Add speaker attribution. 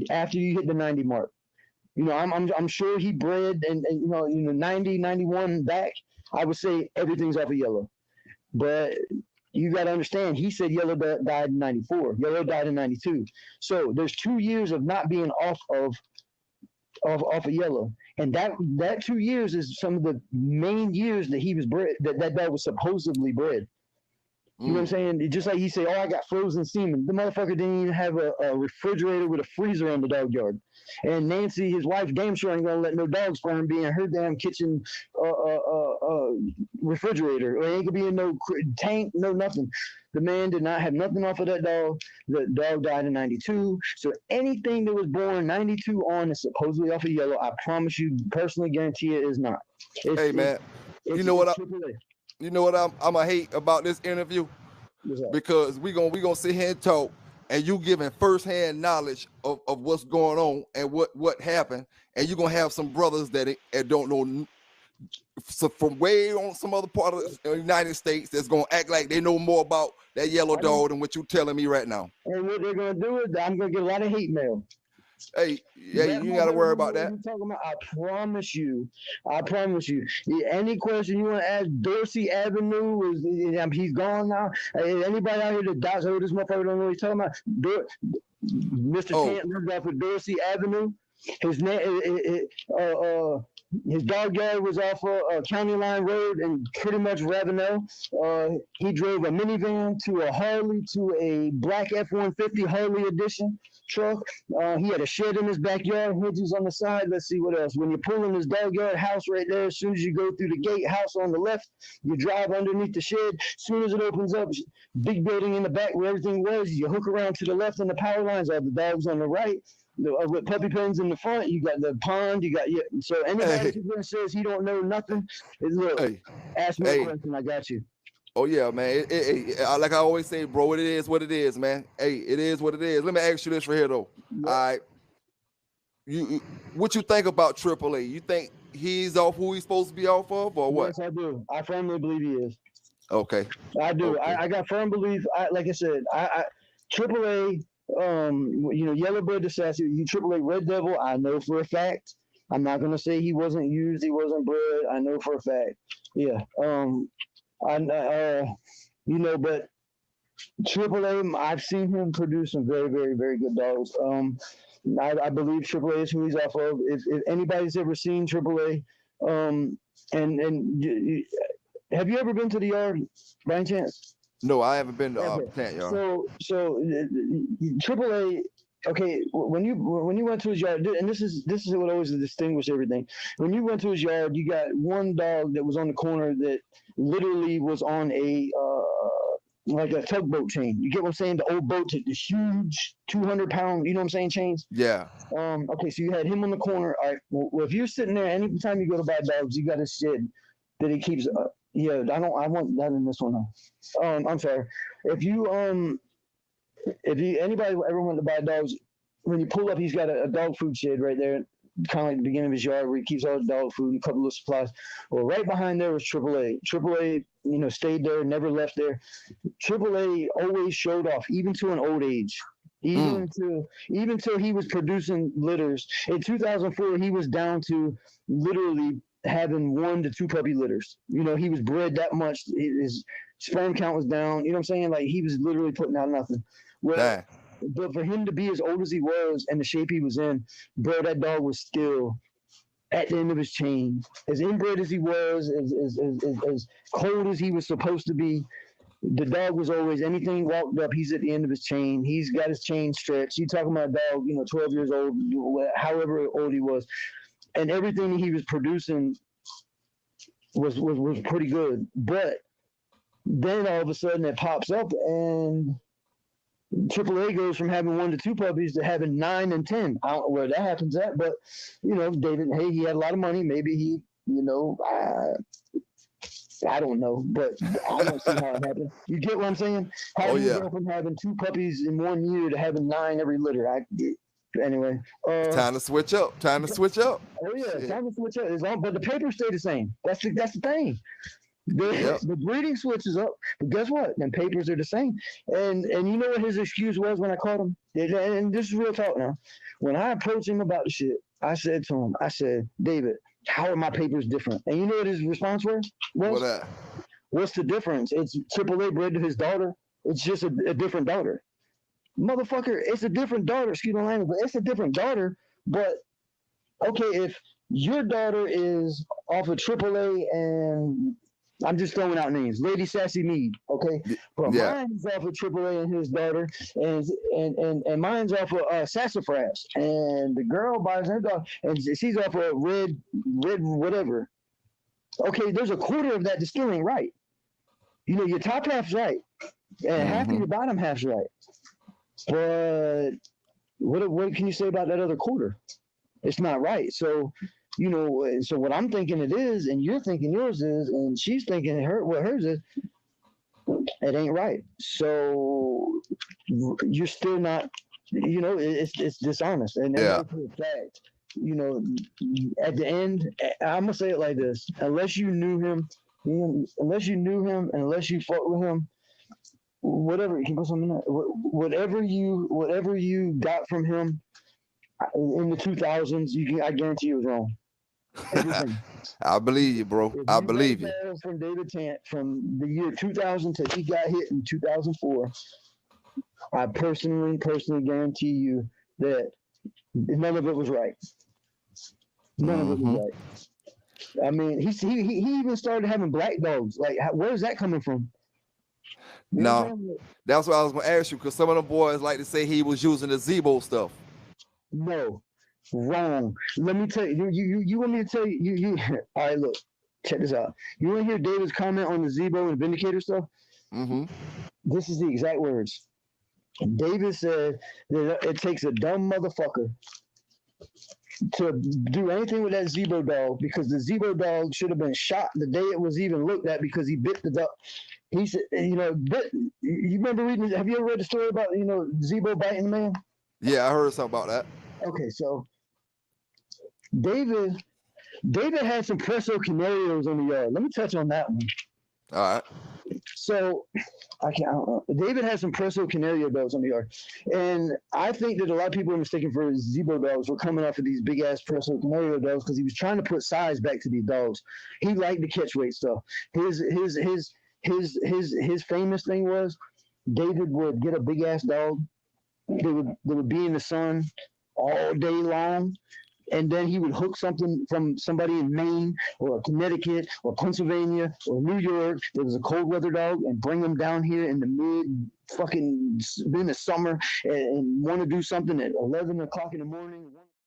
Speaker 1: 90 after you hit the 90 mark. I'm sure he bred and 90, 91 back. I would say everything's off of yellow. But you got to understand, he said yellow died in 94. Yellow died in 92. So there's 2 years of not being off of yellow. And that 2 years is some of the main years that he was bred, that dog was supposedly bred. You know what I'm saying? Just like he said, I got frozen semen. The motherfucker didn't even have a refrigerator with a freezer on the dog yard. And Nancy, his wife, damn sure ain't gonna let no dog sperm be in her damn kitchen refrigerator. Or ain't gonna be in no tank, no nothing. The man did not have nothing off of that dog. The dog died in 92. So anything that was born 92 on is supposedly off of yellow. I promise you, personally guarantee it is not.
Speaker 2: Hey, man, you know what I'm gonna hate about this interview? Because we gonna sit here and talk, and you giving firsthand knowledge of what's going on and what happened, and you're gonna have some brothers that don't know, so from way on some other part of the United States that's gonna act like they know more about that yellow dog than what you telling me right now.
Speaker 1: And what they're gonna do is I'm gonna get a lot of hate mail.
Speaker 2: Hey, you ain't gotta worry about that.
Speaker 1: I promise you. Any question you want to ask, Dorsey Avenue he's gone now. Anybody out here that doubts this motherfucker don't know what he's talking about. Mr. Tants lived off of Dorsey Avenue. His name, his dog yard was off of County Line Road and pretty much Ravenel. He drove a minivan to a Harley, to a black F-150 Harley edition truck. He had a shed in his backyard, hedges on the side. Let's see what else. When you pull in his dog yard, house right there, as soon as you go through the gate, house on the left, you drive underneath the shed. As soon as it opens up, big building in the back where everything was, you hook around to the left and the power lines are the dogs on the right. With puppy pens in the front, you got the pond, so anybody who says he don't know nothing, ask me a question, I got you.
Speaker 2: Oh yeah, man. Like I always say, bro, it is what it is, man. Hey, it is what it is. Let me ask you this right here though. Yeah. All right. What you think about AAA? You think he's off who he's supposed to be off of, or what?
Speaker 1: Yes, I do. I firmly believe he is.
Speaker 2: Okay.
Speaker 1: I do. Okay. I got firm belief. Like I said, AAA, Yellowbird to Sassy, AAA Red Devil, I know for a fact. I'm not gonna say he wasn't used, he wasn't bred. I know for a fact. Yeah. But AAA, I've seen him produce some very, very, very good dogs. I believe AAA is who he's off of. If anybody's ever seen AAA, and have you ever been to the yard by any chance?
Speaker 2: No, I haven't been to Tant Yard.
Speaker 1: So AAA. Okay, when you went to his yard, and this is what always distinguishes everything. When you went to his yard, you got one dog that was on the corner that literally was on a like a tugboat chain. You get what I'm saying? The old boats, the huge 200-pound, you know what I'm saying, chains.
Speaker 2: Yeah.
Speaker 1: Okay, so you had him on the corner. All right. Well, if you're sitting there, anytime you go to buy dogs, you got a shed that he keeps. Yeah, I want that in this one. I'm sorry. If anybody ever want to buy dogs, when you pull up, he's got a dog food shed right there, kind of like the beginning of his yard where he keeps all his dog food and a couple of supplies. Well, right behind there was AAA. AAA, stayed there, never left there. AAA always showed off, even to an old age. Even till he was producing litters. In 2004, he was down to literally having 1 to 2 puppy litters. He was bred that much. His sperm count was down. You know what I'm saying? Like, he was literally putting out nothing. Well, but for him to be as old as he was and the shape he was in, bro, that dog was still at the end of his chain. As inbred as he was, as cold as he was supposed to be, the dog was always, anything walked up, he's at the end of his chain. He's got his chain stretched. You talking about a dog, 12 years old, however old he was. And everything he was producing was pretty good. But then all of a sudden it pops up and AAA goes from having 1 to 2 puppies to having 9 and 10. I don't know where that happens at, but David, hey, he had a lot of money. Maybe he, I don't know, but I don't see how it happened. You get what I'm saying? How do you go from having 2 puppies in 1 year to having 9 every litter? Anyway,
Speaker 2: time to switch up.
Speaker 1: Oh yeah, time to switch up. But the papers stay the same. That's the thing. The breeding switches up, but guess what? Then papers are the same. And you know what his excuse was when I called him? and this is real talk now. When I approached him about the shit, I said to him, I said, David, how are my papers different? And you know what his response was?
Speaker 2: What that?
Speaker 1: What's the difference? It's AAA bred to his daughter. It's just a different daughter. Motherfucker, it's a different daughter. Excuse my language, but it's a different daughter. But okay, if your daughter is off of AAA and I'm just throwing out names, Lady Sassy Mead, okay? But mine's off of AAA and his daughter, and mine's off of Sassafras, and the girl buys her dog, and she's off of red whatever. Okay, there's a quarter of that that still ain't right. You know, your top half's right, and half of your bottom half's right. But what can you say about that other quarter? It's not right. So, you know, so what I'm thinking it is, and you're thinking yours is, and she's thinking what hers is, it ain't right. So you're still not, you know, it's dishonest. And that's a fact. You know, at the end, I'm gonna say it like this: unless you knew him, and unless you fought with him, whatever you can put something in there, whatever you got from him in the 2000s, I guarantee you was wrong.
Speaker 2: I believe you, bro. I believe you.
Speaker 1: From David Tant, from the year 2000 till he got hit in 2004, I personally guarantee you that none of it was right. None of it was right. I mean, he even started having black dogs. Like, where's that coming from?
Speaker 2: No, that's what I was gonna ask you, because some of the boys like to say he was using the Zebo stuff.
Speaker 1: No, wrong. Let me tell you. You want me to tell you? All right, look, check this out. You want to hear David's comment on the Zebo and Vindicator stuff? This is the exact words. David said that it takes a dumb motherfucker to do anything with that Zebo dog, because the Zebo dog should have been shot the day it was even looked at because he bit the dog. He said, you know, you remember reading? Have you ever read the story about, you know, Zebo biting the man?
Speaker 2: Yeah, I heard something about that.
Speaker 1: Okay, so David had some Presso Canarios on the yard. Let me touch on that one.
Speaker 2: All right.
Speaker 1: So David had some Presso Canario dogs on the yard, and I think that a lot of people are mistaken for Zebo dogs were coming off of these big ass Presso Canario dogs because he was trying to put size back to these dogs. He liked the catch weight stuff. His famous thing was David would get a big ass dog. They would be in the sun all day long, and then he would hook something from somebody in Maine or Connecticut or Pennsylvania or New York that was a cold weather dog, and bring them down here in the in the summer and want to do something at 11 o'clock in the morning.